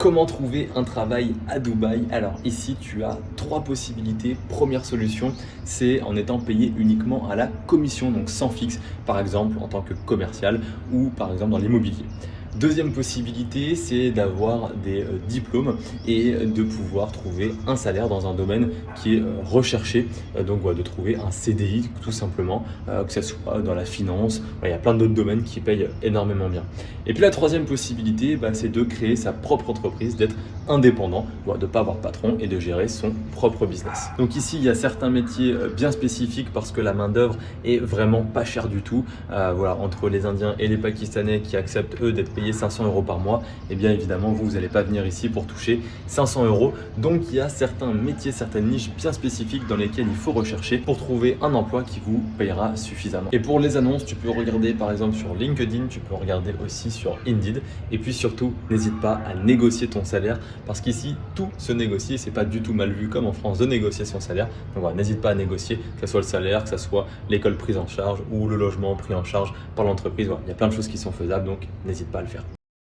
Comment trouver un travail à Dubaï? Alors ici, tu as trois possibilités. Première solution, c'est en étant payé uniquement à la commission, donc sans fixe, par exemple en tant que commercial ou par exemple dans l'immobilier. Deuxième possibilité, c'est d'avoir des diplômes et de pouvoir trouver un salaire dans un domaine qui est recherché. Donc voilà, de trouver un CDI tout simplement, que ce soit dans la finance. Voilà, il y a plein d'autres domaines qui payent énormément bien. Et puis la troisième possibilité, c'est de créer sa propre entreprise, d'être indépendant, voilà, de ne pas avoir de patron et de gérer son propre business. Donc ici, il y a certains métiers bien spécifiques parce que la main-d'œuvre est vraiment pas chère du tout. Voilà, entre les Indiens et les Pakistanais qui acceptent eux d'être payés 500 € par mois, et bien évidemment, vous n'allez pas venir ici pour toucher 500 €. Donc il y a certains métiers, certaines niches bien spécifiques dans lesquelles il faut rechercher pour trouver un emploi qui vous payera suffisamment. Et pour les annonces, tu peux regarder par exemple sur LinkedIn, tu peux regarder aussi sur Indeed. Et puis surtout, n'hésite pas à négocier ton salaire parce qu'ici, tout se négocie. C'est pas du tout mal vu comme en France de négocier son salaire. Donc voilà, n'hésite pas à négocier, que ce soit le salaire, que ce soit l'école prise en charge ou le logement pris en charge par l'entreprise. Voilà, il y a plein de choses qui sont faisables, donc n'hésite pas à le faire.